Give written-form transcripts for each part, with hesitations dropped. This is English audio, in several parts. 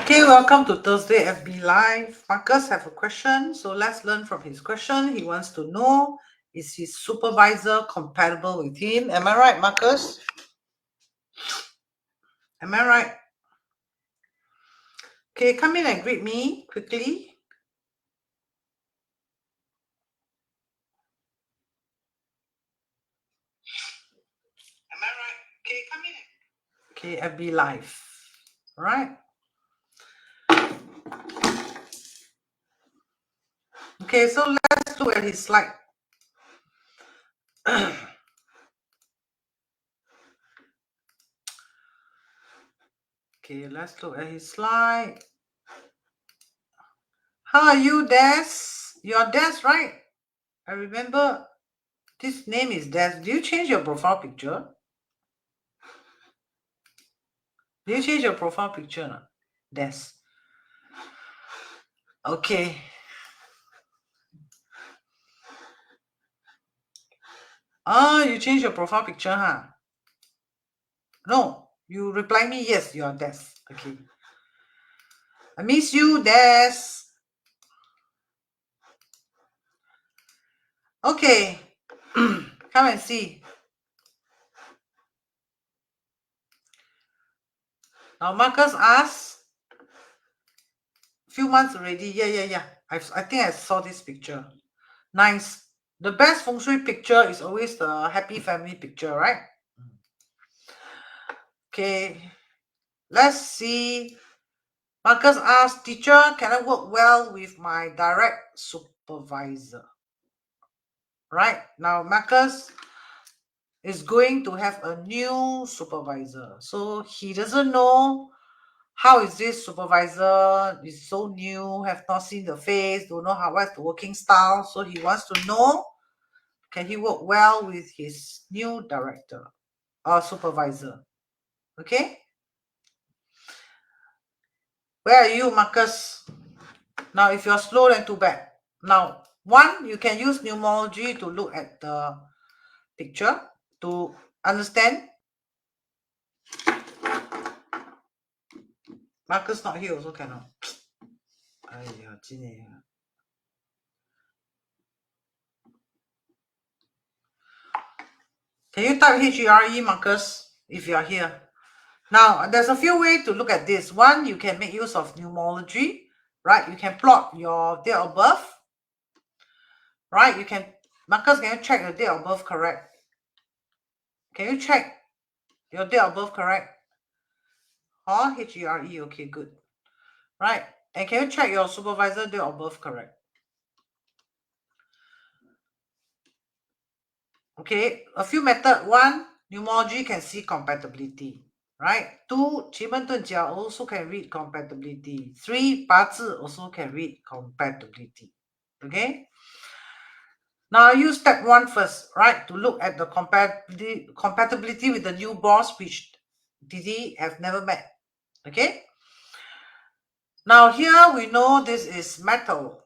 Okay, welcome to Thursday FB Live. Marcus have a question, so let's learn from his question. He wants to know, is his supervisor compatible with him? Am I right, Marcus? Am I right? Okay, come in and greet me quickly. Am I right? Okay, come in. Okay, FB Live. All right. Okay, so let's look at his slide. Okay, let's look at his slide. How are you, Des? You're Des, right? I remember this name is Des. Do you change your profile picture? Do you change your profile picture now? Des. Okay. Oh, you change your profile picture, huh? No, you reply me, yes, you are Des. Okay. I miss you, Des. Okay. Come and see. Now, Marcus asked, few months already. Yeah. I think I saw this picture. Nice. The best feng shui picture is always the happy family picture, right? Okay. Let's see. Marcus asked, teacher, can I work well with my direct supervisor? Right? Now, Marcus is going to have a new supervisor. So he doesn't know how is this supervisor, is so new, have not seen the face, don't know what's the working style. So he wants to know, can he work well with his new director or supervisor? Okay? Where are you, Marcus? Now, if you're slow, then too bad. Now, one, you can use numerology to look at the picture to understand. Marcus not here also cannot. Can you type HERE, Marcus, if you are here? Now, there's a few ways to look at this. One, you can make use of numerology, right? You can plot your date of birth, right? You can, Marcus, can you check your date of birth correct? Can you check your date of birth correct? Oh, HERE, okay, good. Right, and can you check your supervisor date of birth correct? Okay, a few method. One, numerology can see compatibility. Right? Two, 奇门遁甲 also can read compatibility. Three, 八字 also can read compatibility. Okay? Now use step one first, right? To look at the compatibility with the new boss, which Didi have never met. Okay? Now here we know this is metal.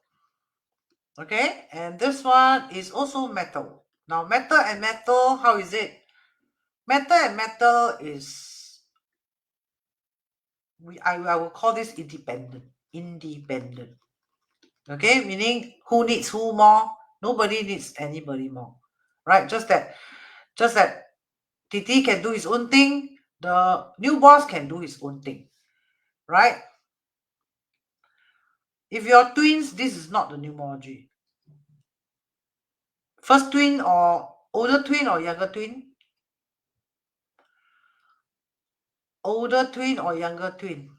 Okay? And this one is also metal. Now metal and metal, how is it? Metal and metal is, I will call this independent. Okay, meaning who needs who more? Nobody needs anybody more, right? Just that TT can do his own thing. The new boss can do his own thing, right? If you're twins, this is not the numerology. First twin or older twin or younger twin? Older twin or younger twin?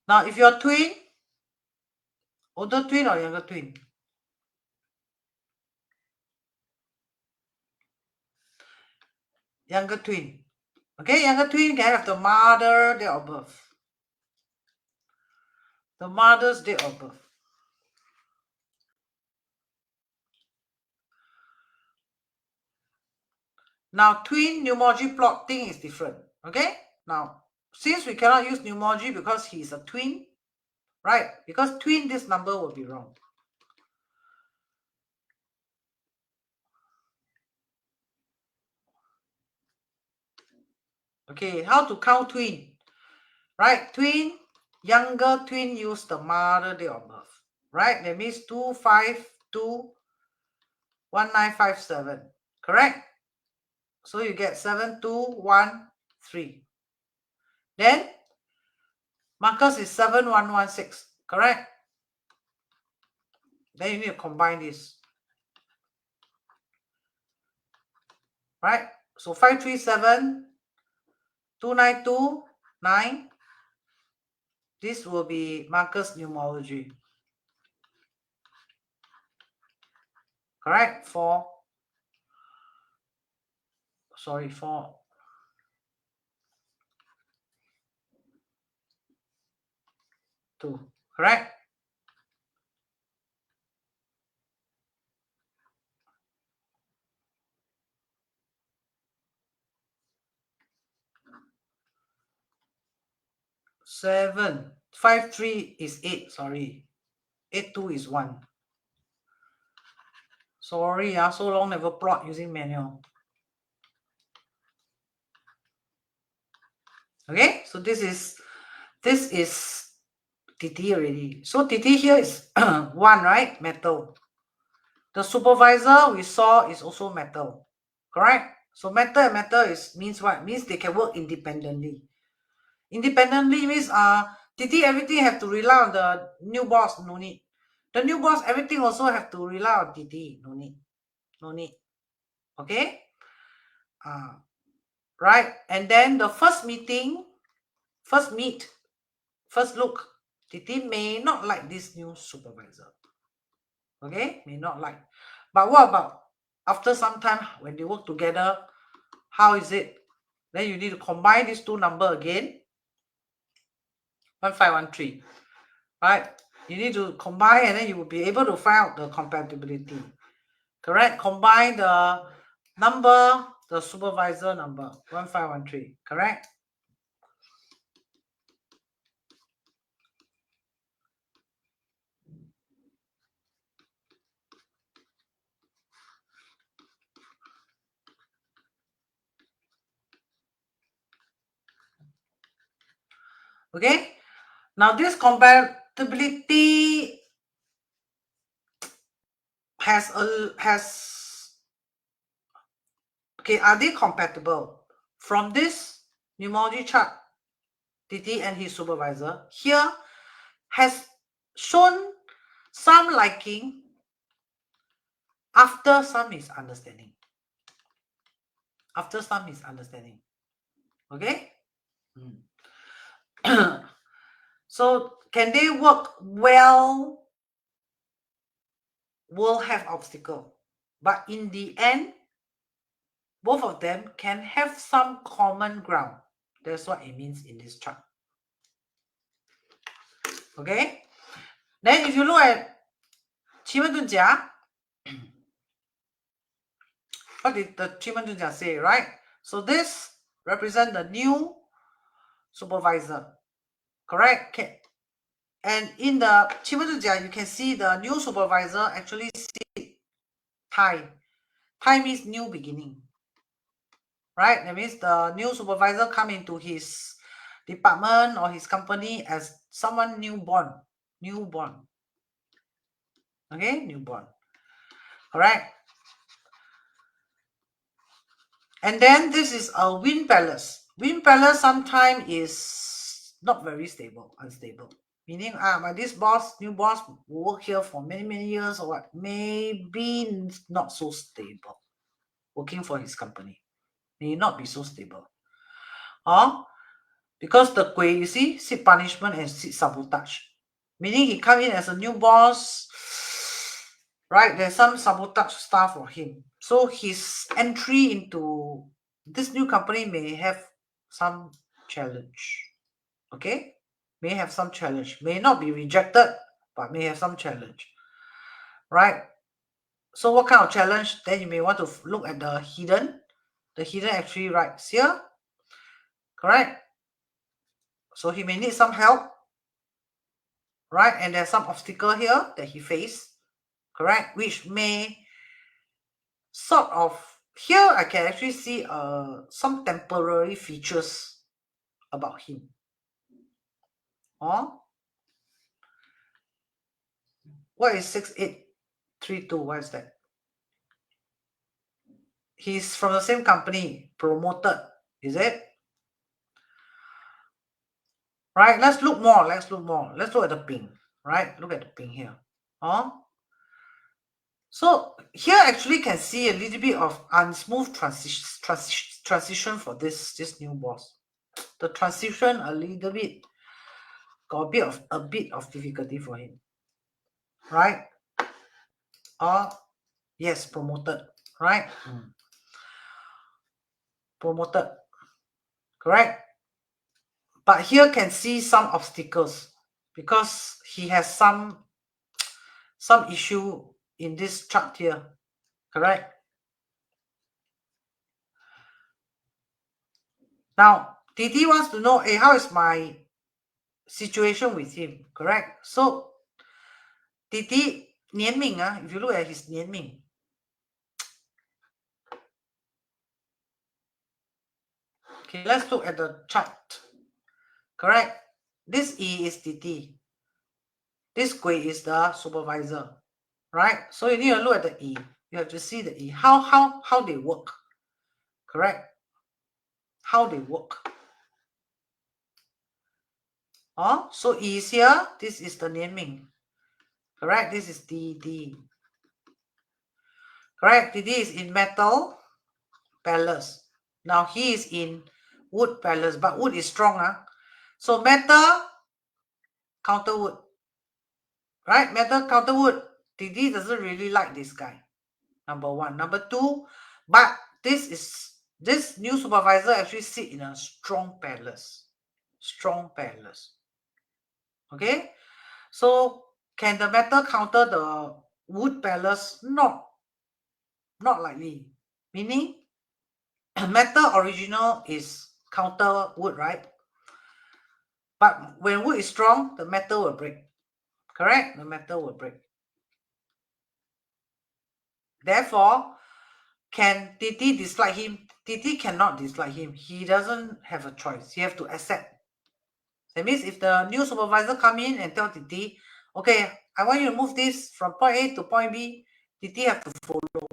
Now, if you're twin, older twin or younger twin? Younger twin. Okay, younger twin can have the mother date of birth. The mother's date of birth. Now, twin numerology plotting is different. Okay? Now, since we cannot use numerology because he is a twin, right? Because twin, this number will be wrong. Okay, how to count twin? right? Twin, younger twin use the mother date of birth, right? That means 2521957, correct? So you get 7213. Then Marcus is 7116, correct? Then you need to combine this, right? So 5372929. This will be Marcus numerology, correct? 4, 2, correct? Seven. 5, 3 is 8, sorry. 8, 2 is 1. Sorry, so long never plot using manual. Okay, so this is TT already. So TT here is 1, right? Metal. The supervisor we saw is also metal, correct? So metal and metal means what? Means they can work independently. Independently means TT everything have to rely on the new boss, no need. The new boss everything also have to rely on TT, no need. No need. Okay? Right? And then the first look, TT may not like this new supervisor. Okay? May not like. But what about after some time when they work together? How is it? Then you need to combine these two numbers again. 1513. Right? You need to combine and then you will be able to find out the compatibility. Correct? Combine the number, the supervisor number, 1513. Correct? Okay? Now this compatibility okay, are they compatible? From this numerology chart, TT and his supervisor here has shown some liking after some misunderstanding. After some misunderstanding. Okay? So can they work well? Will have obstacle. But in the end, both of them can have some common ground. That's what it means in this chart. Okay? Then if you look at 奇门遁甲, what did the 奇门遁甲 say, right? So this represents the new supervisor. Correct? Okay. And in the 奇门遁甲, you can see the new supervisor actually see Tai. Tai means new beginning. Right? That means the new supervisor come into his department or his company as someone newborn. Okay? Newborn. Correct? And then this is a wind palace. Wind palace sometimes is not very stable, unstable. Meaning, but this new boss will work here for many, many years or what? Maybe not so stable. Working for his company. May not be so stable. Because the Gui, you see, seek punishment and seek sabotage. Meaning he come in as a new boss, right? There's some sabotage stuff for him. So his entry into this new company may have some challenge. Okay? May have some challenge. May not be rejected, but may have some challenge. Right? So what kind of challenge? Then you may want to look at the hidden. The hidden actually writes here. Correct? So he may need some help. Right? And there's some obstacle here that he faced. Correct? Which may sort of, here I can actually see some temporary features about him. Oh, what is 6832? What is that? He's from the same company, promoted, is it? Right, let's look more. Let's look at the ping, right? Look at the ping here. Oh, so here actually can see a little bit of unsmooth transition for this new boss. The transition a little bit got a bit of difficulty for him, right? Or yes, promoted, right? Promoted, correct? But here can see some obstacles because he has some issue in this chart here, correct? Now, Titi wants to know, hey, how is my situation with him, correct? So, Titi, 年命, if you look at his 年命, okay, let's look at the chart, correct? This E is Titi. This Gui is the supervisor, right? So you need to look at the E. You have to see the E. How they work, correct? How they work. Oh, so E is here. This is the 年命, correct? This is DD. Correct? DD is in metal palace. Now he is in wood palace, but wood is strong. So metal counter wood. Right? Metal counter wood. DD doesn't really like this guy. Number one. Number two, but this new supervisor actually sit in a strong palace. Strong palace. Okay? So can the metal counter the wood palace? Not likely. Meaning metal original is counter wood, right? But when wood is strong, the metal will break. Correct? The metal will break. Therefore, can Titi dislike him? Titi cannot dislike him. He doesn't have a choice. He have to accept. That means if the new supervisor come in and tell Titi, okay, I want you to move this from point A to point B, Titi have to follow.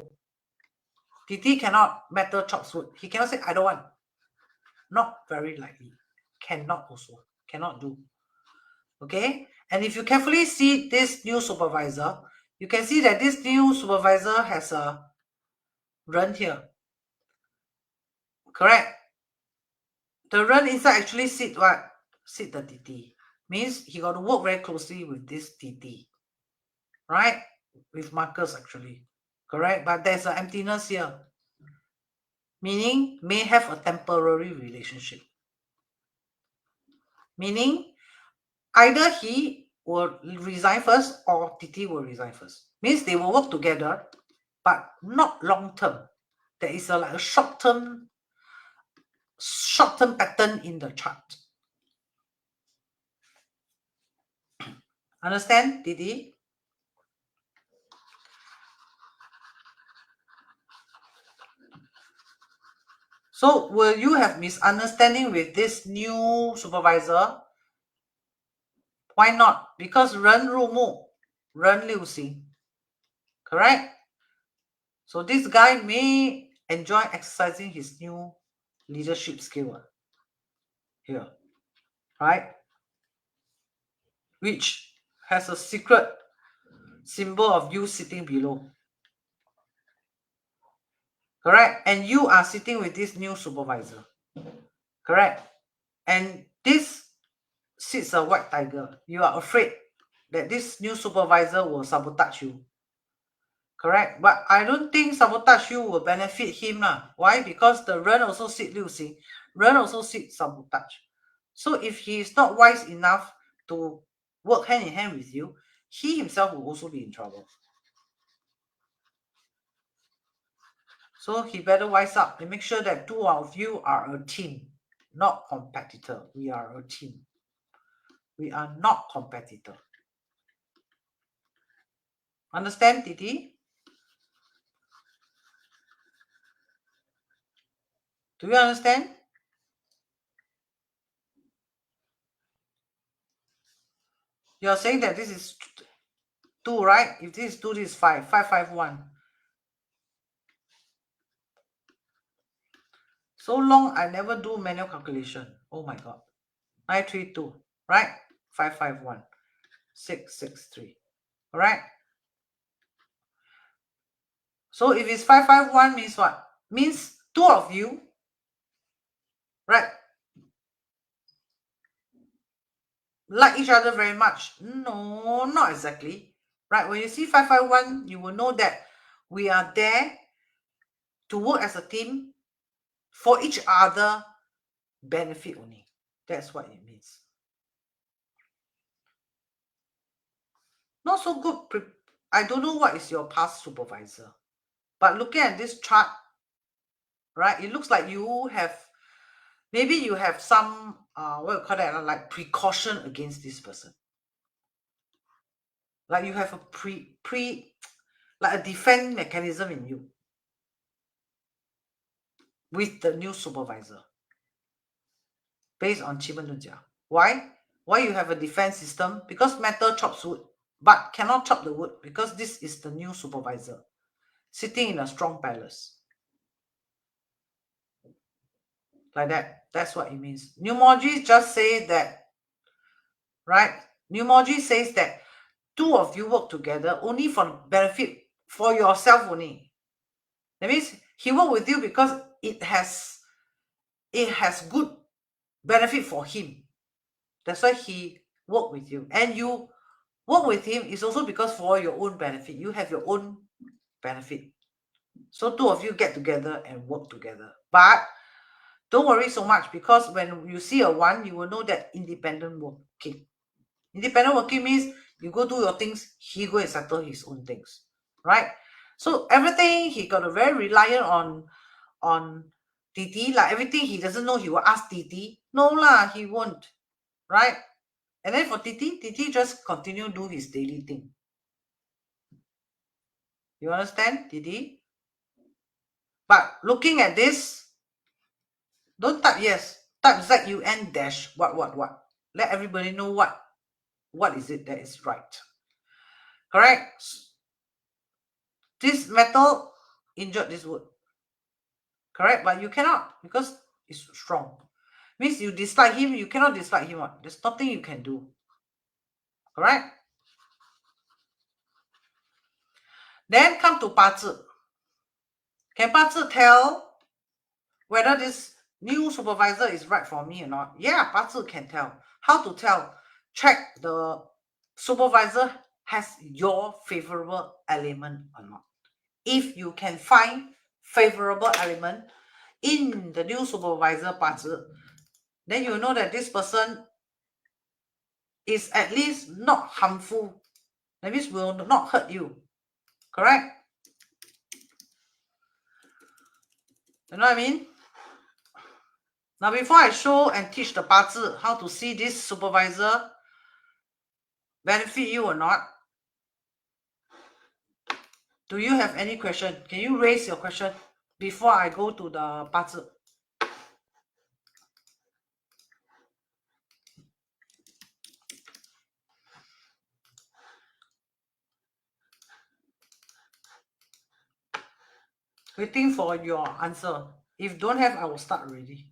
Titi cannot metal chops wood. He cannot say, I don't want. Not very likely. Cannot also. Cannot do. Okay? And if you carefully see this new supervisor, you can see that this new supervisor has a run here. Correct? The run inside actually sit what? Sit the TT. Means he got to work very closely with this TT. Right? With Marcus actually. Correct? But there's an emptiness here. Meaning may have a temporary relationship. Meaning either he will resign first or TT will resign first. Means they will work together, but not long term. There is like a short term pattern in the chart. Understand, Didi? So will you have misunderstanding with this new supervisor? Why not? Because 人入目，人六行. Correct? So this guy may enjoy exercising his new leadership skill here. Right? Which has a secret symbol of you sitting below. Correct? And you are sitting with this new supervisor. Correct? And this sits a white tiger. You are afraid that this new supervisor will sabotage you. Correct? But I don't think sabotage you will benefit him. Why? Because the Ren also sit Liu Xing. Ren also sit sabotage. So if he is not wise enough to work hand in hand with you, he himself will also be in trouble. So he better wise up and make sure that two of you are a team, not competitor. We are a team. We are not competitor. Understand, Titi? Do you understand? You're saying that this is 2, right? If this is 2, this is 5. 5, 5, 1. So long, I never do manual calculation. Oh my God. 932, right? 5, 5, 1. 6, 6, 3. All right? So if it's 5, 5, 1 means what? Means 2 of you, right, like each other very much. No, not exactly. Right? When you see 5, 5, 1, you will know that we are there to work as a team for each other benefit only. That's what it means. Not so good. I don't know what is your past supervisor, but looking at this chart, right, it looks like you have, maybe you have some, what you call that, like precaution against this person. Like you have a like a defense mechanism in you with the new supervisor based on 奇门遁甲. Why? Why you have a defense system? Because metal chops wood, but cannot chop the wood because this is the new supervisor sitting in a strong palace. Like that. That's what it means. Numerology just say that, right? Numerology says that 2 of you work together only for benefit for yourself only. That means he work with you because it has good benefit for him. That's why he work with you. And you work with him is also because for your own benefit. You have your own benefit. So 2 of you get together and work together. But don't worry so much because when you see a 1, you will know that independent working. Independent working means you go do your things, he go and settle his own things, right? So everything he got a very reliant on Titi, like everything he doesn't know, he will ask Titi. No lah, he won't, right? And then for Titi just continue do his daily thing. You understand, Titi? But looking at this, don't type yes, type ZUN dash what. Let everybody know what is it that is right. Correct? This metal injured this wood. Correct? But you cannot because it's strong. Means you dislike him, you cannot dislike him. There's nothing you can do. Correct? Then come to 八字. Can 八字 tell whether this new supervisor is right for me or not? Yeah, 八字 can tell. How to tell? Check the supervisor has your favorable element or not. If you can find favorable element in the new supervisor 八字, then you know that this person is at least not harmful. That means will not hurt you. Correct? You know what I mean? Now, before I show and teach the 八字, how to see this supervisor benefit you or not, do you have any question? Can you raise your question before I go to the 八字? Waiting for your answer. If don't have, I will start already.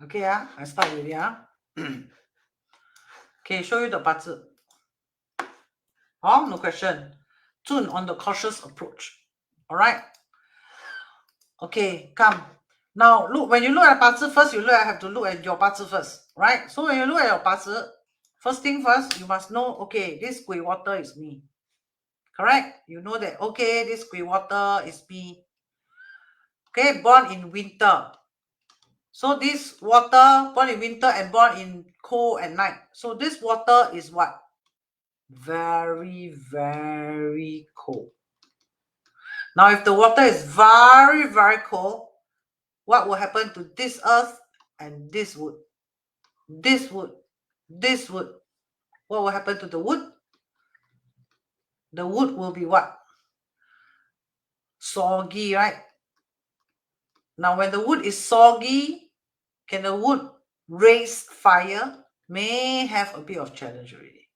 Okay, I start already. Okay, show you the 八字. No question. Zun on the cautious approach. All right. Okay, come. Now, look, when you look at 八字 first, have to look at your 八字 first, right? So when you look at your 八字, first thing first, you must know, okay, this gray water is me. Correct? You know that, okay, this gray water is me. Okay, born in winter. So this water, born in winter and born in cold at night. So this water is what? Very, very cold. Now, if the water is very, very cold, what will happen to this earth and this wood? This wood, this wood. What will happen to the wood? The wood will be what? soggy, right? Now, when the wood is soggy, can the wood raise fire? May have a bit of challenge already.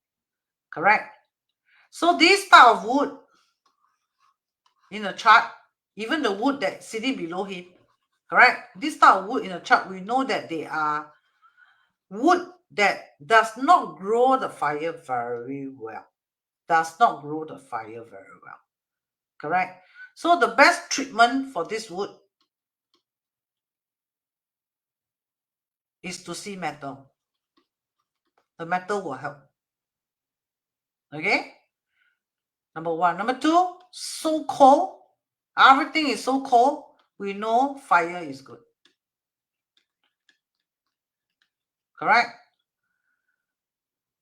Correct? So this type of wood in a chart, even the wood that's sitting below him, correct? This type of wood in a chart, we know that they are wood that does not grow the fire very well. Does not grow the fire very well. Correct? So the best treatment for this wood is to see metal. The metal will help. Okay? Number one. Number two, so cold. Everything is so cold. We know fire is good. Correct?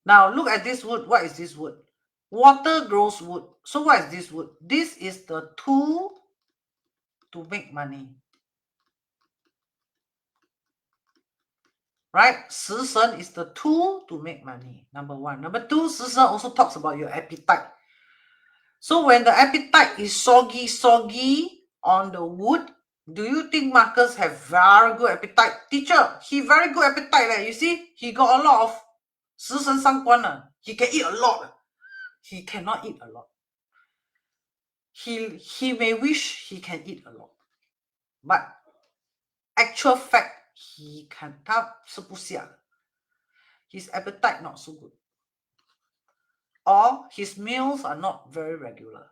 Now look at this wood. What is this wood? Water grows wood. So what is this wood? This is the tool to make money. Right? Shishen is the tool to make money. Number one. Number two, Shishen also talks about your appetite. So when the appetite is soggy on the wood, do you think Marcus have very good appetite? Teacher, he very good appetite. You see, he got a lot of 食神伤官. He can eat a lot. He cannot eat a lot. He may wish he can eat a lot. But actual fact, he can 他吃不下. His appetite not so good. Or his meals are not very regular.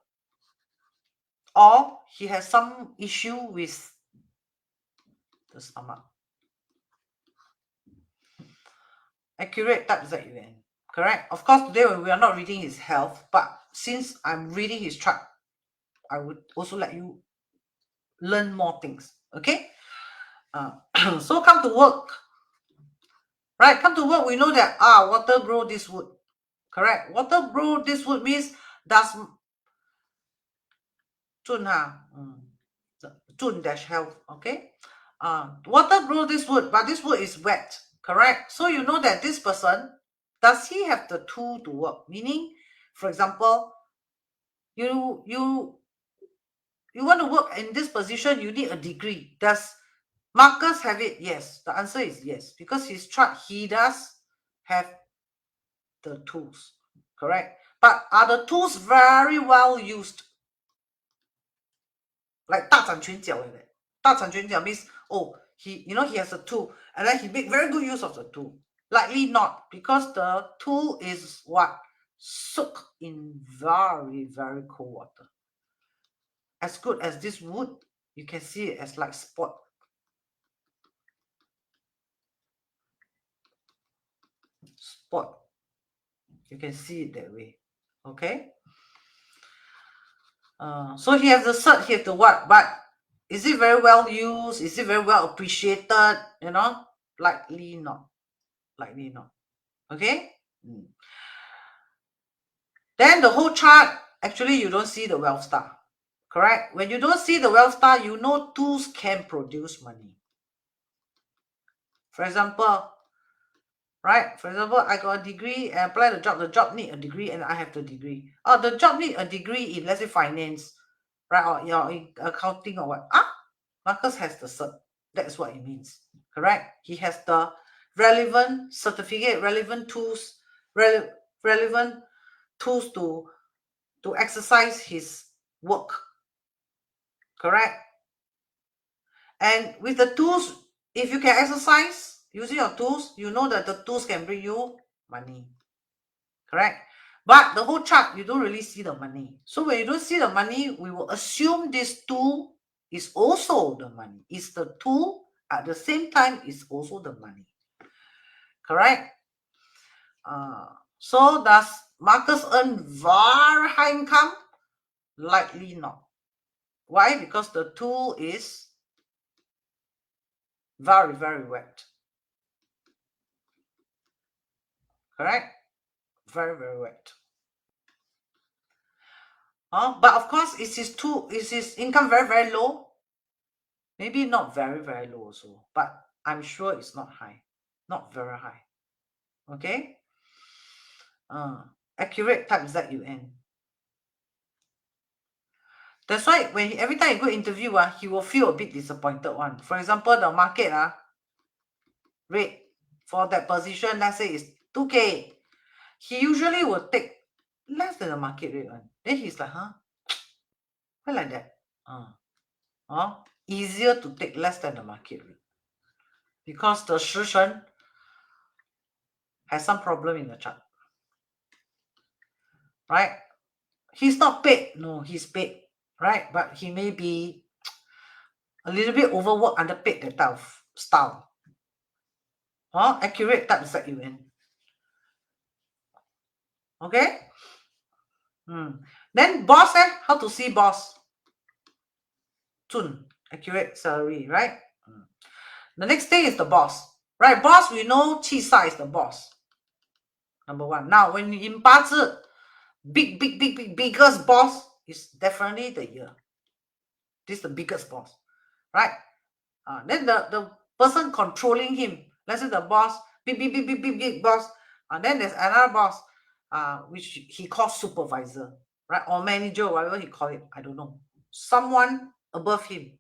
Or he has some issue with the stomach. Accurate type ZUN. Correct? Of course, today we are not reading his health, but since I'm reading his chart, I would also let you learn more things. Okay? So come to work. Right? Come to work, we know that water grow this wood. Correct? Water grow this wood means does Jun dash health. Okay? Water grow this wood, but this wood is wet. Correct? So you know that this person, does he have the tool to work? Meaning, for example, you want to work in this position, you need a degree. Does Marcus have it? Yes. The answer is yes. Because his chart, he does have the tools. Correct? But are the tools very well used? Like 大展拳脚 like that. 大展拳脚 means, he has a tool, and then he make very good use of the tool. Likely not, because the tool is what? Soaked in very, very cold water. As good as this wood, you can see it as like spot. Spot. You can see it that way. Okay? So he has the cert, he has the what? But is it very well used? Is it very well appreciated? Likely not. Likely not. Okay? Then the whole chart, actually, you don't see the wealth star. Correct? When you don't see the wealth star, you know tools can produce money. For example, right? For example, I got a degree and apply the job. The job need a degree and I have the degree. The job need a degree in, let's say, finance, right? Or in accounting or what. Marcus has the cert. That's what it means. Correct? He has the relevant certificate, relevant tools, relevant tools to exercise his work. Correct? And with the tools, if you can exercise using your tools, you know that the tools can bring you money. Correct? But the whole chart, you don't really see the money. So when you don't see the money, we will assume this tool is also the money. It's the tool, at the same time, it's also the money. Correct? So does Marcus earn very high income? Likely not. Why? Because the tool is very, very wet. Correct? Very, very wet. But of course, is his income very, very low? Maybe not very, very low also, but I'm sure it's not high. Not very high. Okay? Accurate type ZUN. That's why when every time you go interview, he will feel a bit disappointed one. For example, the market rate for that position, let's say is 2K. He usually will take less than the market rate one. Then he's like, huh? Why like that? Easier to take less than the market rate. Because the Shishen has some problem in the chart. Right? He's not paid. No, he's paid. Right? But he may be a little bit overworked, underpaid, that type of style. Accurate type is that you in. Okay? Then boss, how to see boss? Chun, accurate salary, right? The next thing is the boss. Right, boss, we know Qi is the boss. Number one. Now, when in Bazi, biggest boss is definitely the year. This is the biggest boss, right? Then the person controlling him, let's say the boss, big boss. Then there's another boss, which he calls supervisor, right? Or manager, whatever he call it, I don't know. Someone above him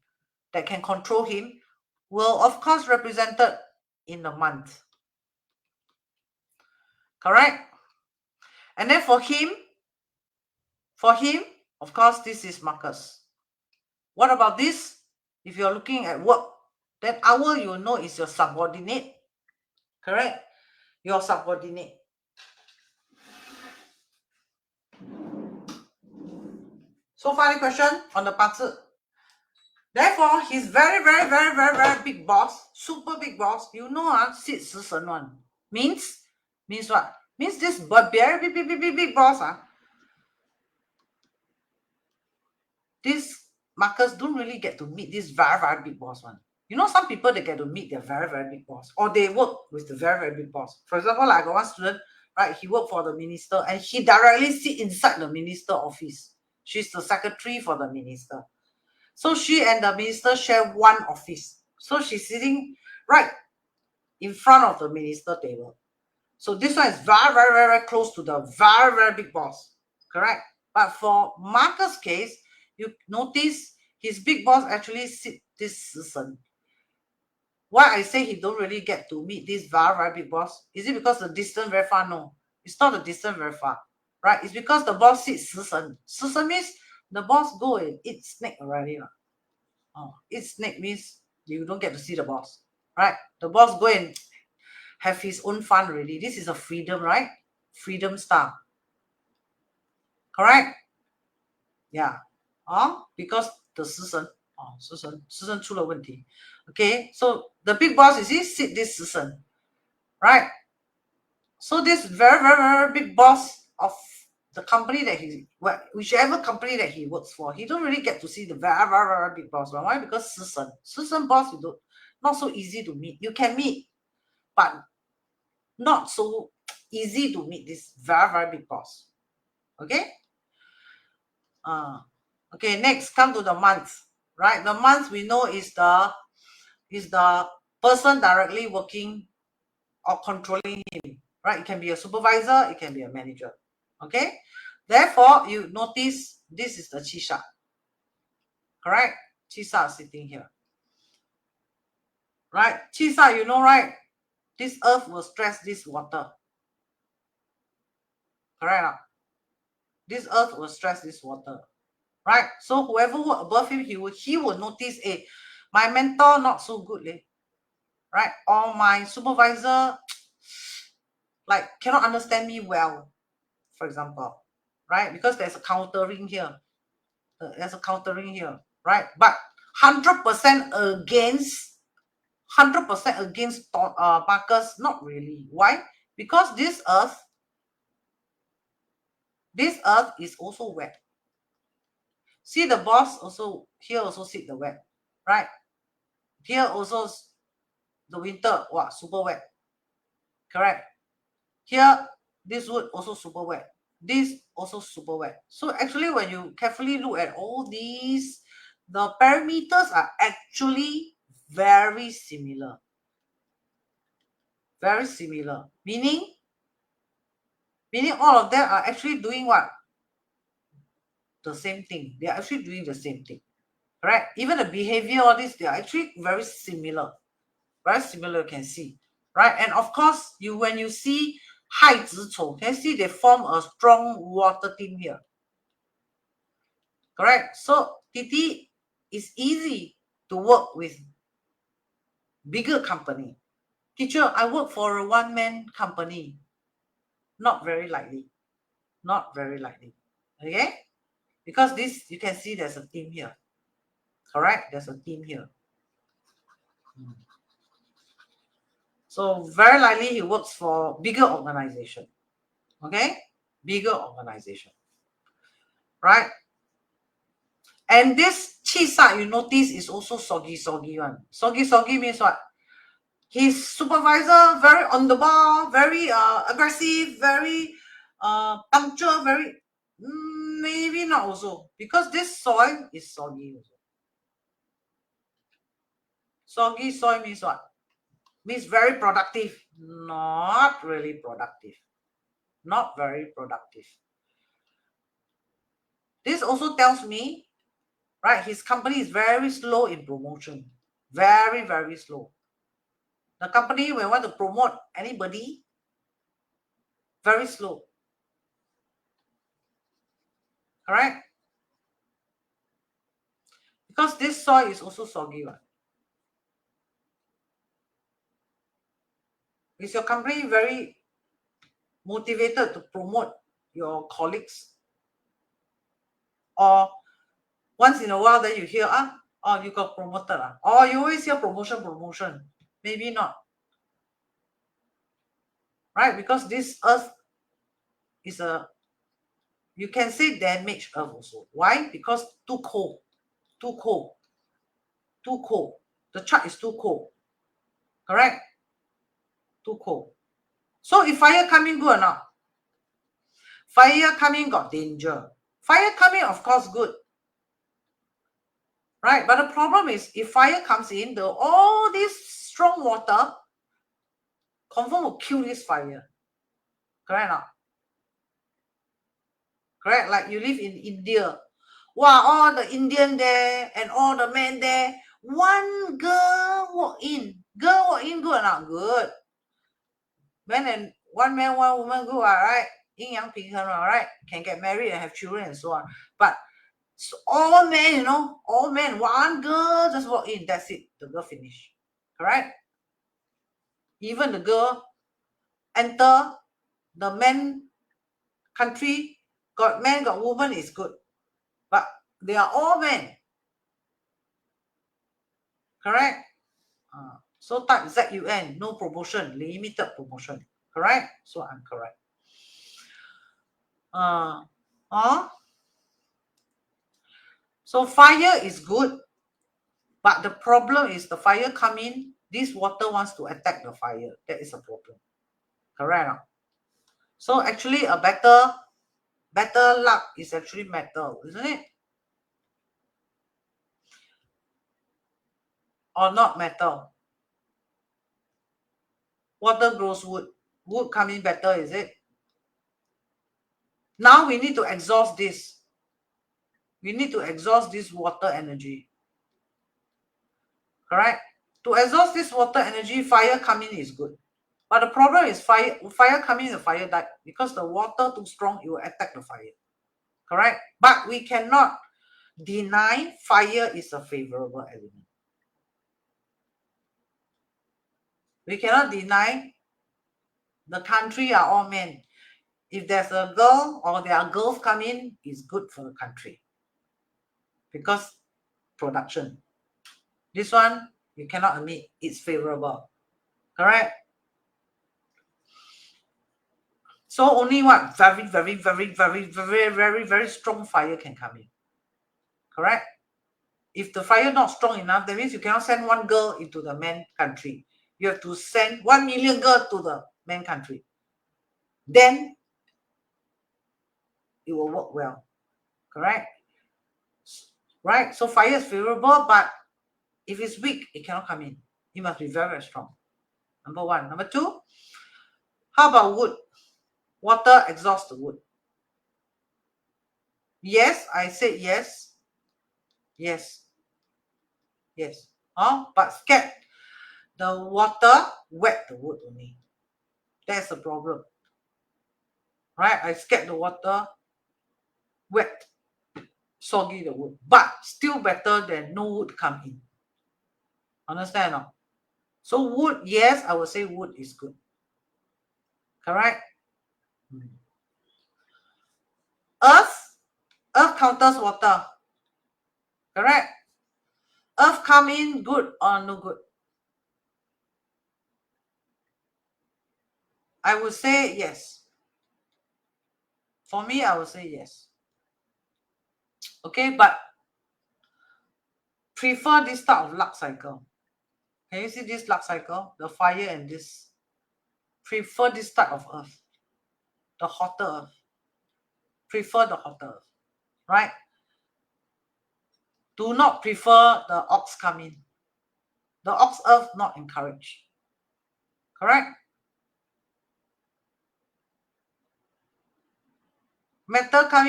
that can control him will, of course, represented in a month. Correct? And then for him, of course, this is Marcus. What about this? If you're looking at work, then hour you know is your subordinate. Correct? Your subordinate. So final question on the Bazi. Therefore, he's very big boss, super big boss. You know, sit 食神 one. Means what? Means this very big boss, this Marcus don't really get to meet this very big boss one. You know, some people, they get to meet their very big boss, or they work with the very big boss. For example, like I got one student, right? He worked for the minister, and he directly sit inside the minister office. She's the secretary for the minister. So she and the minister share one office. So she's sitting right in front of the minister table. So this one is very close to the very big boss. Correct? But for Marcus' case, you notice his big boss actually sit this season. Why I say he don't really get to meet this very big boss? Is it because the distance very far? No, it's not the distance very far, right? It's because the boss sits season. Season means the boss go and eat snake already. Eat snake means you don't get to see the boss, right? The boss go and have his own fun already. This is a freedom, right? Freedom style. Correct? Yeah. Because the 食神出了问题. Okay, so the big boss is he sit this 食神, right? So this very big boss of the company that whichever company that he works for, he don't really get to see the very big boss. Why? Because 食神 boss, not so easy to meet. You can meet, but not so easy to meet this very big boss. Okay? Okay, next, come to the month, right? The month we know is the person directly working or controlling him, right? It can be a supervisor, it can be a manager. Okay? Therefore, you notice this is the Chisha. Correct? Chisha is sitting here. Right? Chisha, you know, right? This earth will stress this water. Correct? This earth will stress this water. Right? So whoever work above him, he will notice, my mentor not so good, right? Or my supervisor like cannot understand me well, for example, right? Because there's a countering here. Right? But 100% against Marcus, not really. Why? Because this earth is also wet. See, the boss also here also sit the wet, right? Here also the winter, wow, super wet. Correct? Here, this wood also super wet. This also super wet. So actually, when you carefully look at all these, the parameters are actually very similar. Very similar. Meaning all of them are actually doing what? the same thing. They are actually doing the same thing. Right? Even the behavior, all this, they are actually very similar. Very similar, you can see. Right? And of course, when you see Hai Zi Chou, can see they form a strong water team here. Correct? So Titi is easy to work with bigger company. Teacher, I work for a one-man company. Not very likely. Not very likely. Okay? Because this, you can see there's a team here. Correct? There's a team here. So very likely he works for bigger organization. Okay? Bigger organization. Right? And this chi sa, you notice, is also soggy one. Soggy means what? His supervisor very on the ball, very aggressive, very punctual, very maybe not also, because this soil is soggy also. Soggy soil means what? Means very productive. Not really productive. Not very productive. This also tells me, right, his company is very slow in promotion. Very, very slow. The company, when want to promote anybody, very slow. Correct? Because this soil is also soggy one. Is your company very motivated to promote your colleagues? Or once in a while, then you hear, oh, you got promoted. Or you always hear promotion. Maybe not. Right? Because this earth is you can say damaged earth also. Why? Because too cold. Too cold. Too cold. The chart is too cold. Correct? Too cold. So if fire coming, good or not? Fire coming got danger. Fire coming, of course, good. Right? But the problem is, if fire comes in, all this strong water confirm will kill this fire. Correct or not? Correct? Like you live in India. Wow, all the Indian there and all the men there. One girl walk in. Girl walk in, good or not? Good. One man, one woman, good, all right? Yin yang ping all right? Can get married and have children and so on. But all men, all men, one girl just walk in, that's it. The girl finish. Correct? Even the girl enter the man country, got man, got woman is good. But they are all men. Correct? So type ZUN, no promotion, limited promotion. Correct? So I'm correct. So fire is good, but the problem is the fire come in, this water wants to attack the fire. That is a problem. Correct? So actually a better luck is actually metal, isn't it? Or not metal? Water grows wood. Wood coming better, is it? Now we need to exhaust this. We need to exhaust this water energy. Correct? To exhaust this water energy, fire coming is good. But the problem is fire coming, the fire died. Because the water too strong, it will attack the fire. Correct? But we cannot deny fire is a favorable element. We cannot deny the country are all men. If there's a girl or there are girls come in, it's good for the country. Because production. This one, you cannot admit it's favorable. Correct? So only what? Very, very, very, very, very, very, very strong fire can come in. Correct? If the fire not strong enough, that means you cannot send one girl into the man country. You have to send 1 million girls to the man country. Then it will work well. Correct? Right? So fire is favorable, but if it's weak, it cannot come in. It must be very, very strong. Number one. Number two, how about wood? Water exhausts the wood. Yes, I said yes. Yes. Yes. But scared the water wet the wood only. That's the problem. Right? I scared the water wet, soggy the wood. But still better than no wood come in. Understand or not? So wood, yes, I would say wood is good. Correct? Earth counters water. Correct? Earth come in good or no good? I would say yes. For me, I would say yes. Okay, but prefer this type of luck cycle. Can you see this luck cycle? The fire and this. Prefer this type of earth. The hotter earth. Prefer the hotter earth. Right? Do not prefer the ox come in. The ox earth not encouraged. Correct? Metal come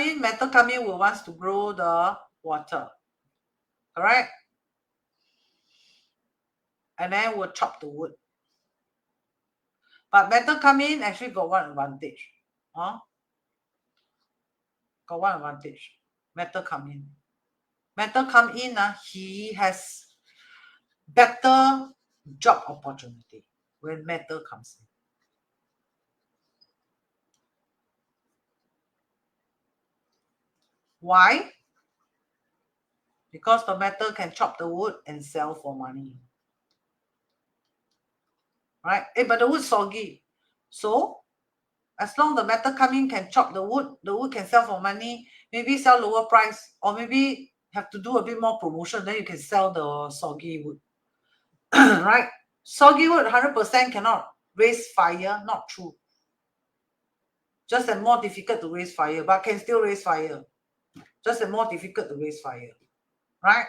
in will wants to grow the water. Correct? And then we'll chop the wood. But metal come in actually got one advantage. Got one advantage. Metal come in. Metal come in, he has better job opportunity when metal comes in. Why? Because the metal can chop the wood and sell for money. Right? But the wood soggy. So, as long the metal coming can chop the wood can sell for money, maybe sell lower price, or maybe have to do a bit more promotion, then you can sell the soggy wood. Right? Soggy wood 100% cannot raise fire, not true. Just that more difficult to raise fire, but can still raise fire. Just that more difficult to raise fire. Right?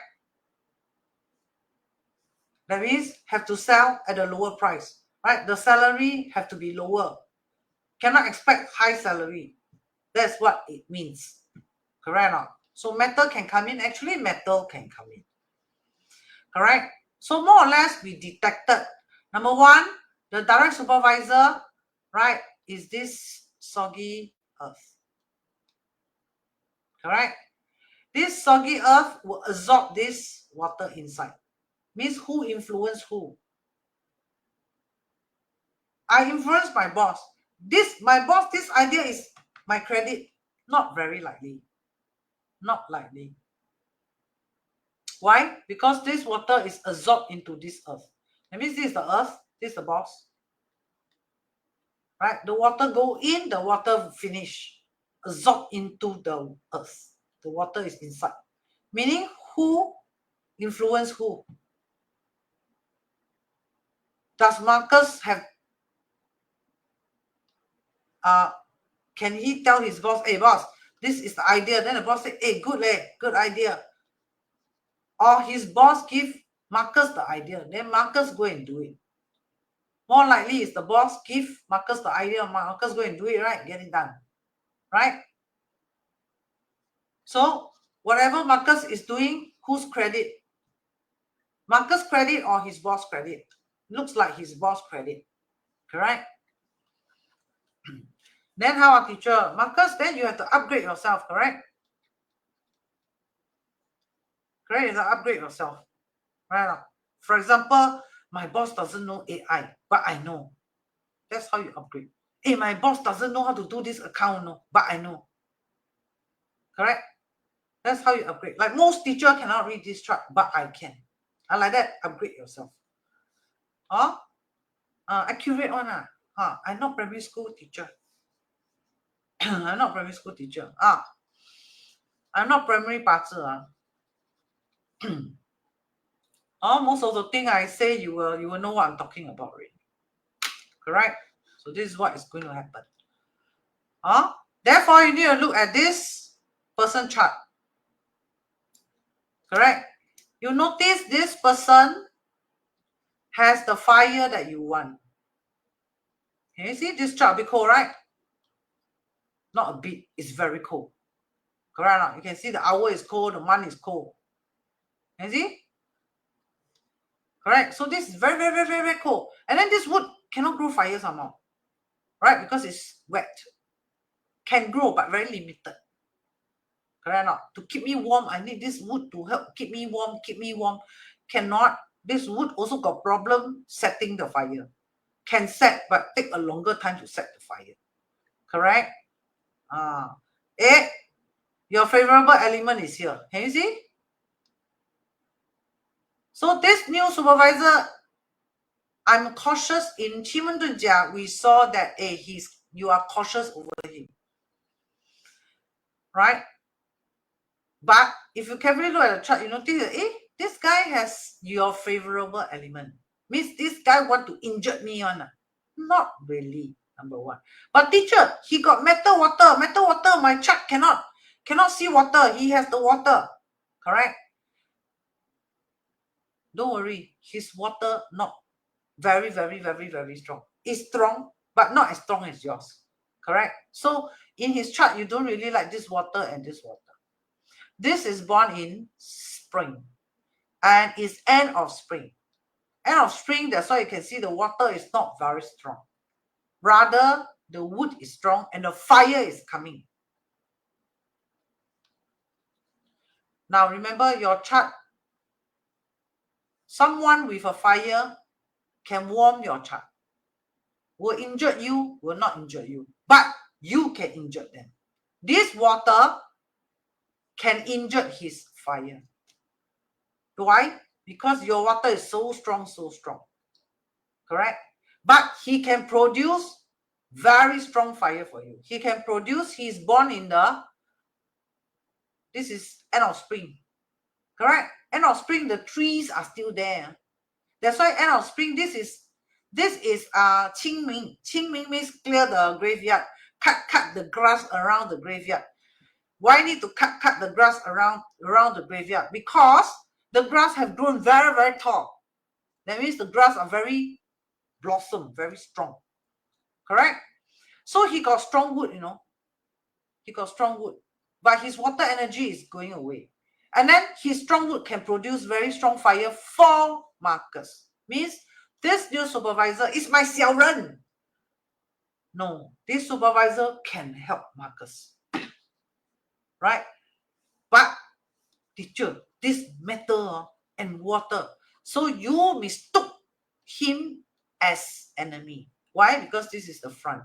That means have to sell at a lower price. Right? The salary have to be lower. Cannot expect high salary. That's what it means. Correct or not? So metal can come in. Actually, metal can come in. Correct? So more or less, we detected. Number one, the direct supervisor, right, is this soggy earth. Correct? This soggy earth will absorb this water inside. Means who influence who? I influence my boss. This idea is my credit. Not very likely. Not likely. Why? Because this water is absorbed into this earth. That means this is the earth, this is the boss. Right? The water go in, the water finish. Absorb into the earth. The water is inside. Meaning who influence who? Does Marcus have can he tell his boss, hey boss, this is the idea? Then the boss say, hey, good idea. Or his boss give Marcus the idea, then Marcus go and do it. More likely is the boss give Marcus the idea, Marcus go and do it, right? Get it done. Right? So whatever Marcus is doing, whose credit? Marcus credit or his boss credit? Looks like his boss credit. Correct? Then how our teacher? Marcus, then you have to upgrade yourself, correct? Correct? You have to upgrade yourself. Right? For example, my boss doesn't know AI, but I know. That's how you upgrade. Hey, my boss doesn't know how to do this account, no, but I know. Correct? That's how you upgrade. Like most teacher cannot read this chart, but I can. I like that. Upgrade yourself. Accurate one. I'm not primary school teacher. I'm not primary school teacher. I'm not primary patzer. Most of the thing I say, you will know what I'm talking about already. Correct? So this is what is going to happen. Therefore, you need to look at this person chart. Correct? You notice this person has the fire that you want. Can you see this chart? Be cold, right? Not a bit. It's very cold. Correct or not? You can see the hour is cold, the month is cold. You see? Correct? So this is very, very, very, very, very cold. And then this wood cannot grow fire somehow. Right? Because it's wet. Can grow, but very limited. Correct or not? To keep me warm, I need this wood to help keep me warm, keep me warm. Cannot. This wood also got problem setting the fire. Can set, but take a longer time to set the fire. Correct? Your favorable element is here. Can you see? So this new supervisor, I'm cautious. In Qimeng Dunjia, we saw that you are cautious over him. Right? But if you carefully look at the chart, you notice that this guy has your favorable element. Means this guy want to injure me on. Not really, number one. But teacher, he got metal water. Metal water, my chart cannot see water. He has the water. Correct? Don't worry. His water not very, very, very, very strong. It's strong, but not as strong as yours. Correct? So in his chart, you don't really like this water and this water. This is born in spring. And it's end of spring. End of spring, that's why you can see the water is not very strong. Rather, the wood is strong and the fire is coming. Now, remember your chart. Someone with a fire can warm your chart. Will injure you, will not injure you. But you can injure them. This water can injure his fire. Why? Because your water is so strong, so strong. Correct? But he can produce very strong fire for you. He can produce, he's born in this is end of spring. Correct? End of spring, the trees are still there. That's why end of spring, this is Qingming. Qingming means clear the graveyard. Cut the grass around the graveyard. Why need to cut the grass around the graveyard? Because the grass have grown very, very tall. That means the grass are very blossom, very strong. Correct? So he got strong wood, He got strong wood. But his water energy is going away. And then his strong wood can produce very strong fire for Marcus. Means this new supervisor is my 小人. No, this supervisor can help Marcus. Right? But teacher, this metal and water. So you mistook him as enemy. Why? Because this is the front.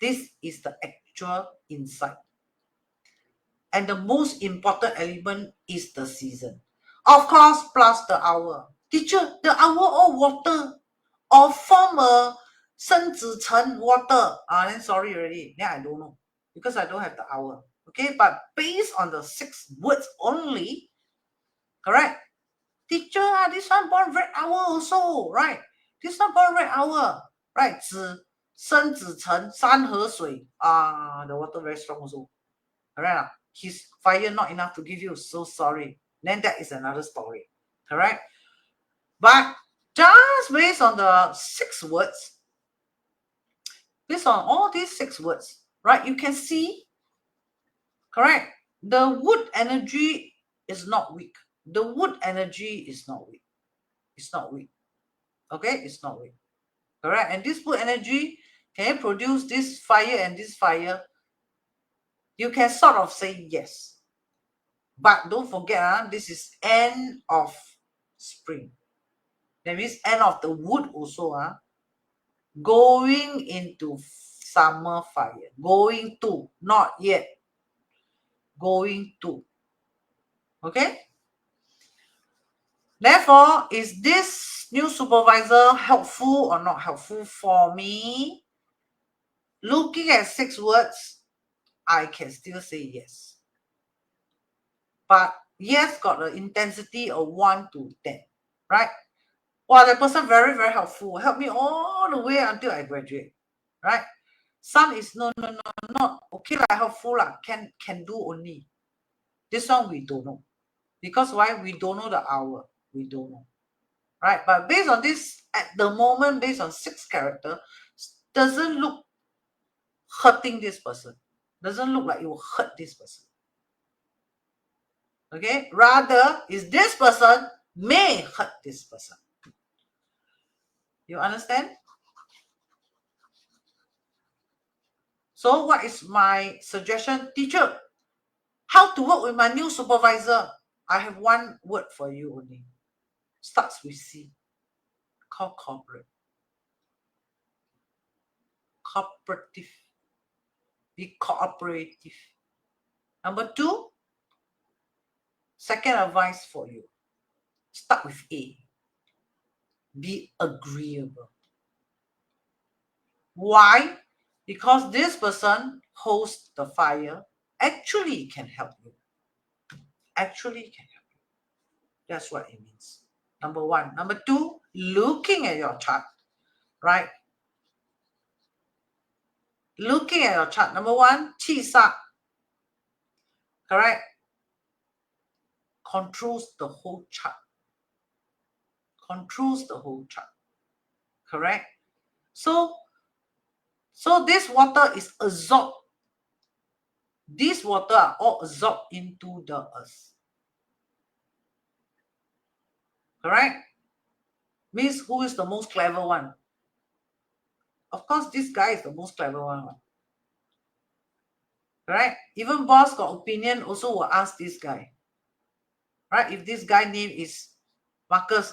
This is the actual inside. And the most important element is the season. Of course, plus the hour. Teacher, the hour all water or form a 生子成 water. Then sorry already. Then I don't know. Because I don't have the hour. Okay, but based on the 6 words only, correct? Teacher, this one born red hour also, right? This one born red hour, right? 子生子成山河水. The water very strong also. Correct? His fire not enough to give you, so sorry. Then that is another story. Correct? But just based on the 6 words, based on all these 6 words, right? You can see, correct? The wood energy is not weak. The wood energy is not weak. It's not weak. Okay? It's not weak. Correct? And this wood energy can produce this fire and this fire. You can sort of say yes. But don't forget, this is end of spring. That means end of the wood also. Going into summer fire. Going to, not yet. Going to. Okay? Therefore, is this new supervisor helpful or not helpful for me? Looking at 6 words, I can still say yes. But yes got the intensity of 1 to 10, right? Wow, that person very, very helpful. Help me all the way until I graduate, right? Some is no, not okay, like helpful, can do only. This one we don't know. Because why? We don't know the hour. We don't know. Right? But based on this, at the moment, based on 6 character, doesn't look hurting this person. doesn't look like it will hurt this person. Okay, rather is this person may hurt this person. You understand? So what is my suggestion? Teacher, how to work with my new supervisor? I have one word for you only. Starts with C. Called corporate. Cooperative. Be cooperative. Number 2, second advice for you. Start with A. Be agreeable. Why? Because this person holds the fire actually can help you. Actually can help you. That's what it means. Number 1. Number 2, looking at your chart, right? Looking at your chart. Number 1, Qi Sa, correct? Controls the whole chart. Controls the whole chart. Correct? So this water is absorbed. These water are all absorbed into the earth. Correct? Means who is the most clever one? Of course, this guy is the most clever one. Right? Even boss got opinion, also will ask this guy. Right? If this guy name is Marcus,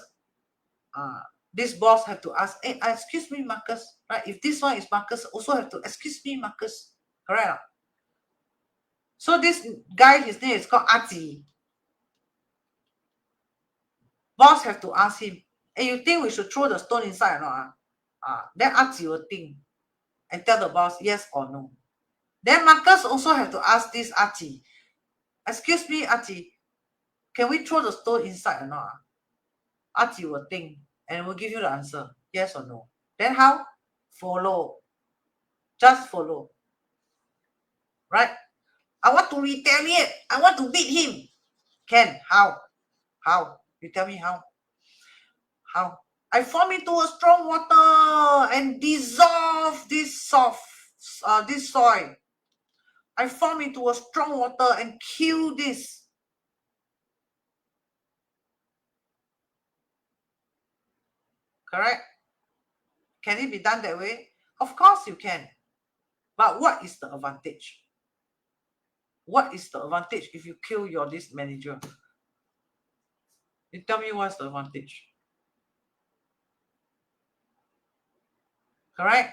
this boss have to ask, hey, excuse me, Marcus. Right? If this one is Marcus, also have to, excuse me, Marcus. Correct? So this guy, his name is called Aji. Boss have to ask him, hey, you think we should throw the stone inside or not? Then Aji will think and tell the boss yes or no. Then Marcus also have to ask this Aji, excuse me, Aji, can we throw the stone inside or not? Aji will think and will give you the answer, yes or no. Then how? Follow. Just follow. Right? I want to retaliate. I want to beat him. Can. How? How? You tell me how. How? I form into a strong water and dissolve this this soil. I form into a strong water and kill this. Correct? Can it be done that way? Of course you can. But what is the advantage? What is the advantage if you kill this manager? You tell me what's the advantage. Correct?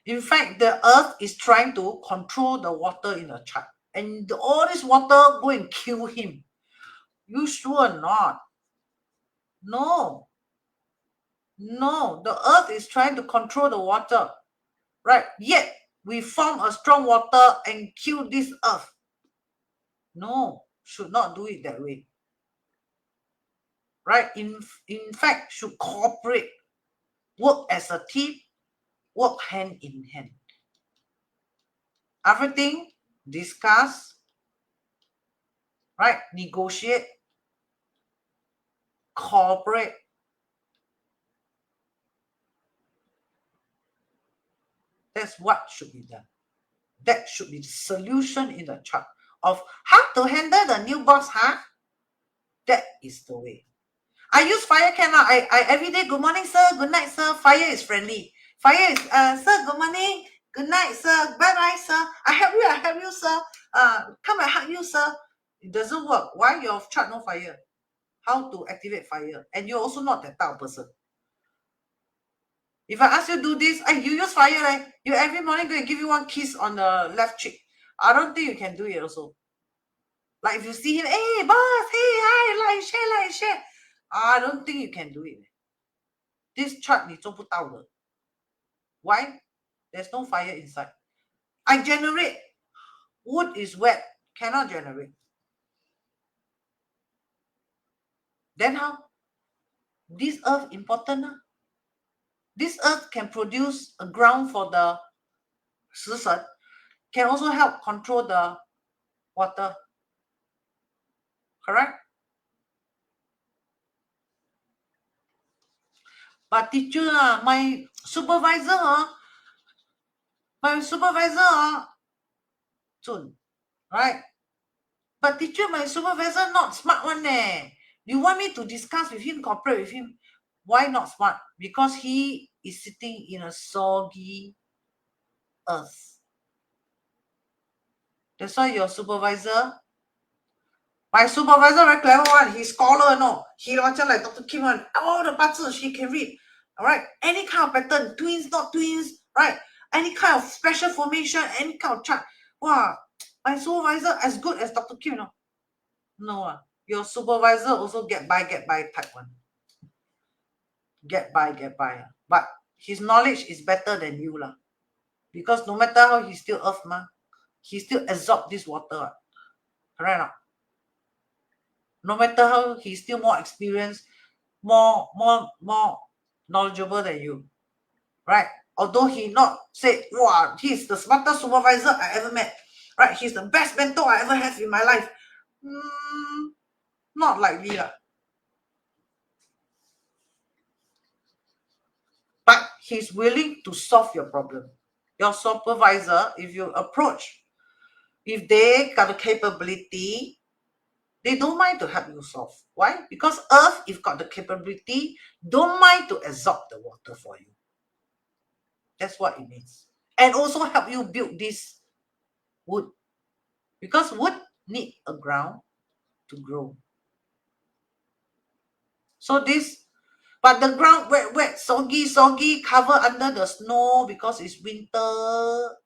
In fact, the earth is trying to control the water in the chart. And all this water go and kill him. You sure not? No. No. The earth is trying to control the water. Right? Yet, we form a strong water and kill this earth. No. Should not do it that way. Right? In fact, should cooperate. Work as a team. Work hand in hand. Everything, discuss, right? Negotiate, cooperate. That's what should be done. That should be the solution in the chart of how to handle the new boss, huh? That is the way. I use fire cannot. I every day, good morning, sir, good night, sir. Fire is friendly. Fire is, sir, good morning, good night, sir, bye-bye, sir. I help you, sir. Come and hug you, sir. It doesn't work. Why your chart no fire? How to activate fire? And you're also not that type of person. If I ask you to do this, you use fire, right? You every morning go and give you one kiss on the left cheek. I don't think you can do it also. Like if you see him, hey, boss, hey, hi, like, share. I don't think you can do it. This chart 你做不到的. Why? There's no fire inside. I generate. Wood is wet. Cannot generate. Then how? This earth important. This earth can produce a ground for the 食神, can also help control the water. Correct? But teacher, my supervisor, My supervisor, right? But teacher, my supervisor not smart one eh. You want me to discuss with him, cooperate with him? Why not smart? Because he is sitting in a soggy earth. That's why your supervisor, my supervisor very clever one. He's scholar, no. He macam like Dr. Kim one. All the parts she can read. All right. Any kind of pattern, twins, not twins, right? Any kind of special formation, any kind of chart. Wow, my supervisor as good as Dr. Kim, no. No, your supervisor also get by type one. Get by. But his knowledge is better than you lah. Because no matter how he's still earth ma, he still absorb this water. Correct not? No matter how he's still more experienced, more knowledgeable than you. Right? Although he not say, wow, he's the smartest supervisor I ever met. Right? He's the best mentor I ever have in my life. Not likely lah. But he's willing to solve your problem. Your supervisor, if you approach, if they got the capability, they don't mind to help you solve. Why? Because Earth, if got the capability, don't mind to absorb the water for you. That's what it means. And also help you build this wood. Because wood need a ground to grow. So this, but the ground wet, soggy, cover under the snow because it's winter.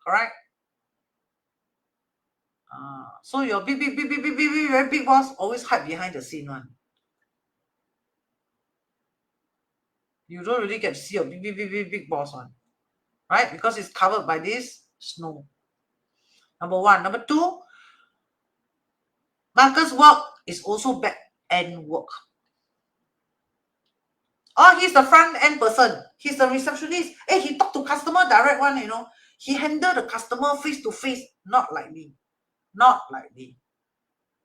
Correct? So your big, very big boss always hide behind the scene one. You don't really get to see your big boss one, right? Because it's covered by this snow. Number one. Number two, Marcus' work is also back end work. Oh, he's the front end person. He's the receptionist. Hey, he talk to customer direct one, you know. He handle the customer face to face. Not like me. Not like me.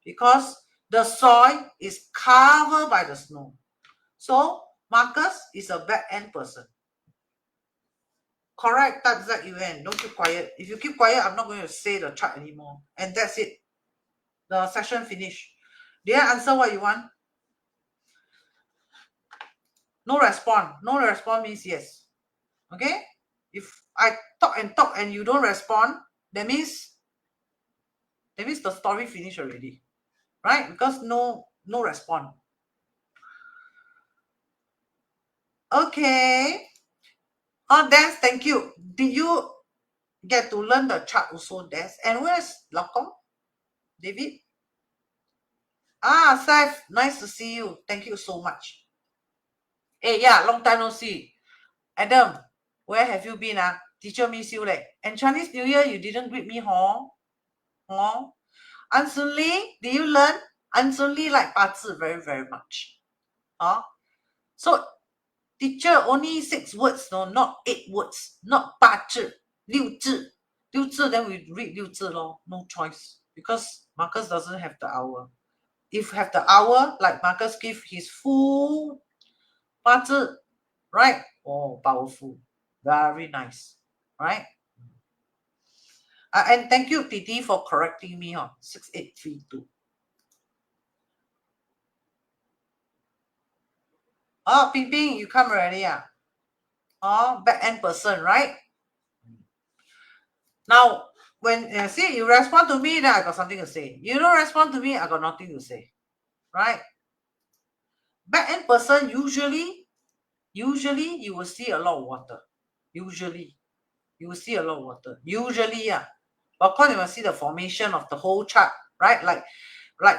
Because the soil is covered by the snow. So Marcus is a back end person. Correct, type ZUN. Don't keep quiet. If you keep quiet, I'm not going to say the chart anymore. And that's it. The session finished. Did I answer what you want? No response. No response means yes. Okay? If I talk and you don't respond, that means the story finished already. Right? Because no response. Okay. Oh, Des, thank you. Did you get to learn the chart also, Des? And where's Lokong? David? Seth, nice to see you. Thank you so much. Hey, yeah, long time no see. Adam, where have you been? Teacher miss you leh. And Chinese New Year, you didn't greet me, huh? Ansunli, did you learn? Ansunli like 八字 very, very much. So, teacher only 6 words, no, not 8 words, not 八字, 六字. 六字, then we read 六字 lor. No choice. Because Marcus doesn't have the hour. If have the hour, like Marcus give his full 八字, right? Oh, powerful. Very nice. Right? And thank you, Titi, for correcting me on 6832. Oh, Ping Ping, you come already. Oh, back end person, right? Now, when see you respond to me, then I got something to say. You don't respond to me, I got nothing to say. Right? Back end person, usually you will see a lot of water. Usually, you will see a lot of water. Usually, yeah. But of course, you must see the formation of the whole chart, right? Like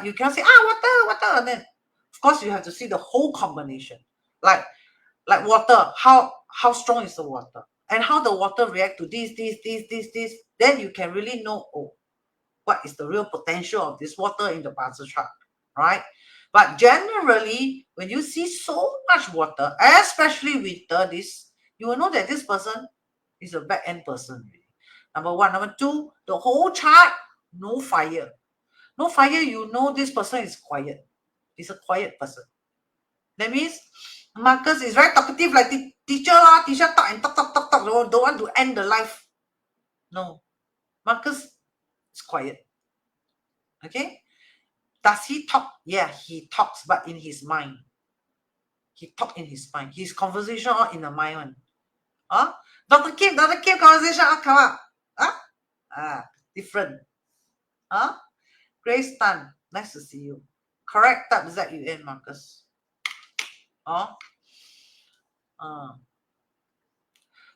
you can say, water, and then of course you have to see the whole combination. Like water, how strong is the water? And how the water react to this. Then you can really know, what is the real potential of this water in the Bazi chart, right? But generally, when you see so much water, especially winter, you will know that this person is a back end person. Number one. Number two, the whole chart, no fire. No fire, you know this person is quiet. He's a quiet person. That means Marcus is very talkative, like teacher talk and talk. not don't want to end the life. No. Marcus is quiet. Okay? Does he talk? Yeah, he talks, but in his mind. He talk in his mind. His conversation all in the mind one. Huh? Dr. Kim conversation all come up. Huh? Different. Huh? Grace Tan, nice to see you. Correct type Z-U-N, Marcus.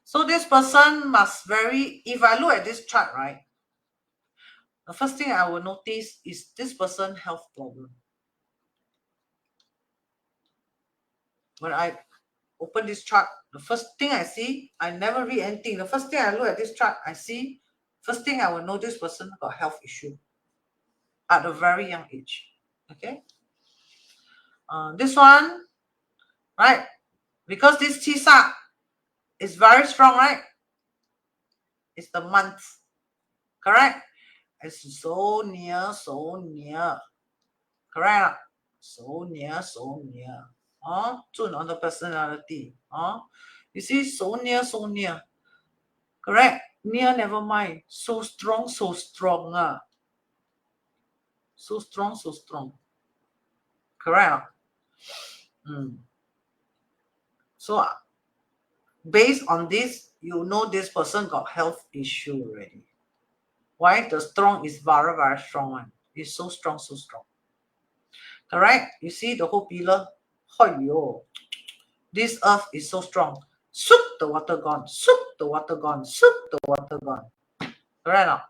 So this person must if I look at this chart, right, the first thing I will notice is this person health problem. When I open this chart, the first thing I see, I never read anything. The first thing I look at this chart, first thing I will know this person got health issue at a very young age. Okay. This one, right? Because this Tisa is very strong, right? It's the month. Correct? It's so near. Correct? So near. Tune on the personality. You see, so near. Correct? Near, never mind. So strong. So strong. Correct? So, based on this, you know this person got health issue already. Why? The strong is very, very strong one. It's so strong. Correct? You see the whole pillar? This earth is so strong. Soup, the water gone. Correct?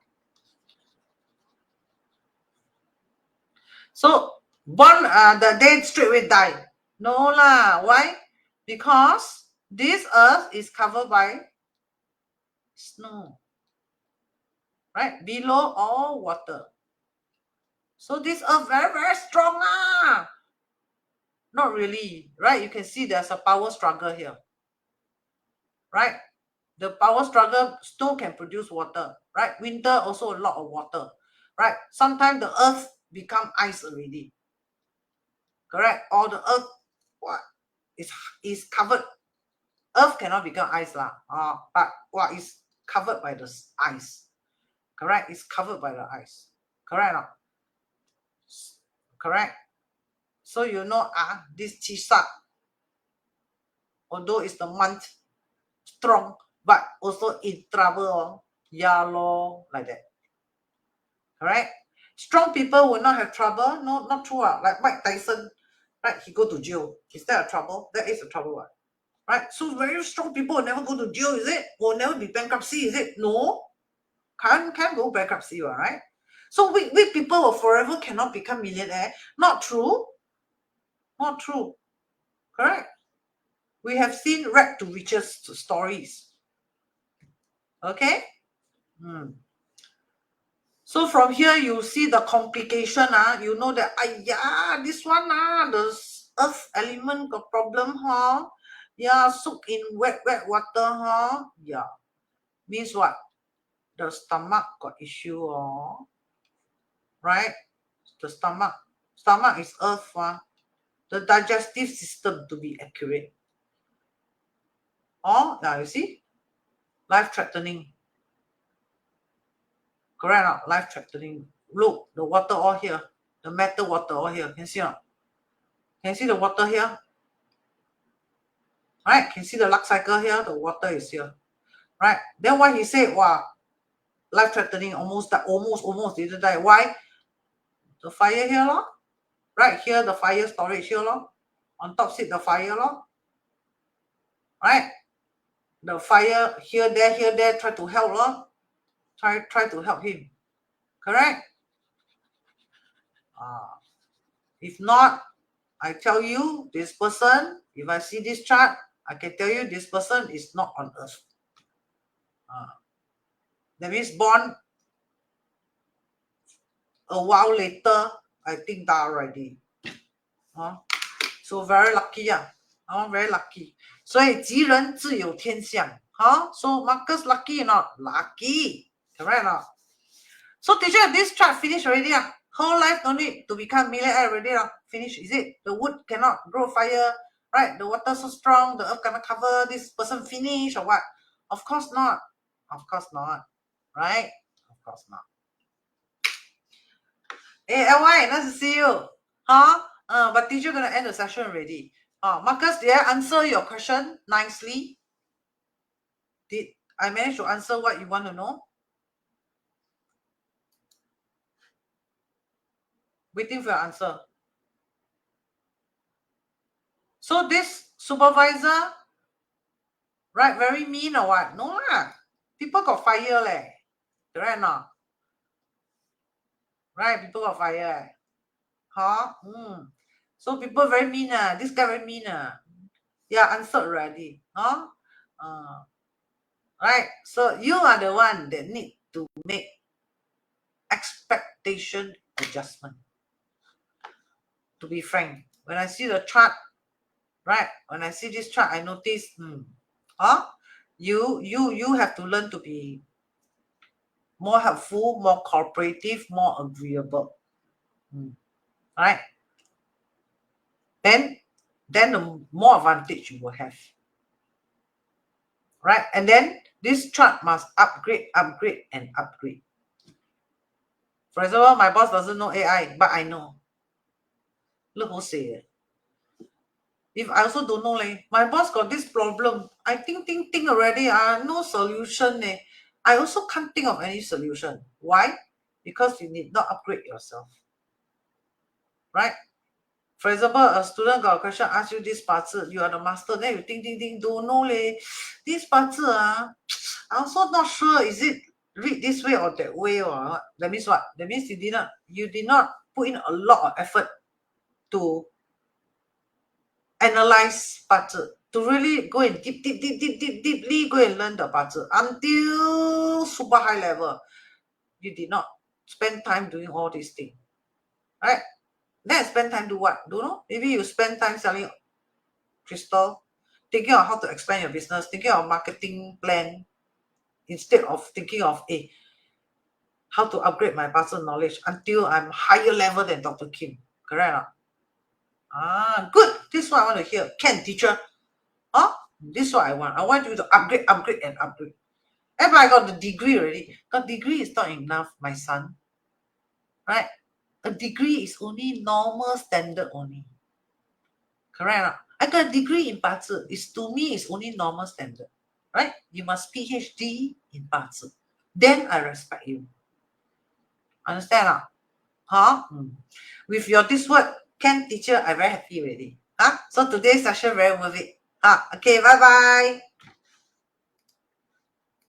So, born the day straight away die. No lah. Why? Because this earth is covered by snow. Right? Below all water. So this earth very, very strong. Not really. Right? You can see there's a power struggle here. Right? The power struggle, snow can produce water. Right? Winter also a lot of water. Right? Sometimes the earth become ice already. Correct? Or the earth is covered. Earth cannot become ice lah. But what is covered by the ice? Correct? It's covered by the ice. Correct or not? Correct. So you know this Chisa, although it's the month strong, but also in trouble. Yeah, like that. Correct? Strong people will not have trouble. No, not true. Like Mike Tyson, right? He go to jail. Is that a trouble? That is a trouble, right? So very strong people will never go to jail, is it? Will never be bankruptcy, is it? No. Can't go bankruptcy, right? So weak people will forever cannot become millionaire. Not true. Not true. Correct? We have seen rag to riches stories. Okay? So from here, you see the complication. You know that, this one, the earth element got problem, Yeah, soak in wet water, Yeah. Means what? The stomach got issue, right? The stomach is earth, the digestive system to be accurate. Now you see, life-threatening. Correct? Life-threatening. Look, the water all here, the metal water all here. Can you see not? Can you see the water here? Right? Can you see the luck cycle here? The water is here. Right? Then why he said, life-threatening, almost didn't die. Why? The fire here, Right here, the fire storage here, On top sit the fire, Right? The fire here, there, try to help, Try to help him. Correct? If not, I tell you, this person, if I see this chart, I can tell you this person is not on earth. That means born a while later, I think die already. So very lucky, very lucky. 所以吉人自有天相. So Marcus lucky or not? Lucky. Correct or not? So teacher, this chart finish already. Whole life no need to become millionaire already. Finish, is it? The wood cannot grow fire, right? The water so strong, the earth cannot cover, this person finish or what? Of course not. Of course not. Right? Of course not. Hey, LY, nice to see you. Huh? But teacher gonna end the session already. Marcus, did I answer your question nicely? Did I manage to answer what you want to know? Waiting for your answer. So this supervisor, right, very mean or what? No lah. People got fire leh. Correct or not? Right, people got fire. Huh? So people very mean. This guy very mean. Yeah, answered already. Huh? Right. So you are the one that need to make expectation adjustment. To be frank, when I see the chart, right? When I see this chart, I notice, you have to learn to be more helpful, more cooperative, more agreeable. Right? Then the more advantage you will have. Right? And then this chart must upgrade, and upgrade. For example, my boss doesn't know AI, but I know. Look who say it. If I also don't know, my boss got this problem. I think already. No solution. I also can't think of any solution. Why? Because you need not upgrade yourself. Right? For example, a student got a question, ask you this parts, you are the master, then you think, don't know this parts, I'm also not sure, is it read this way or that way or what? That means what? That means you did not put in a lot of effort to analyze parts, to really go and deeply go and learn the parts until super high level. You did not spend time doing all these things, right? Then spend time do what? Don't know. Maybe you spend time selling crystal, thinking of how to expand your business, thinking of marketing plan, instead of thinking of how to upgrade my personal knowledge until I'm higher level than Dr. Kim. Correct or not? Good. This is what I want to hear. Can teacher? This is what I want. I want you to upgrade, and upgrade. But I got the degree already. The degree is not enough, my son. Right? A degree is only normal standard only. Correct or not? I got a degree in parts. It's to me is only normal standard. Right? You must PhD in parts. Then I respect you. Understand or not? With your this word, can teacher, I'm very happy already. So today's session very worth it. Okay, bye-bye.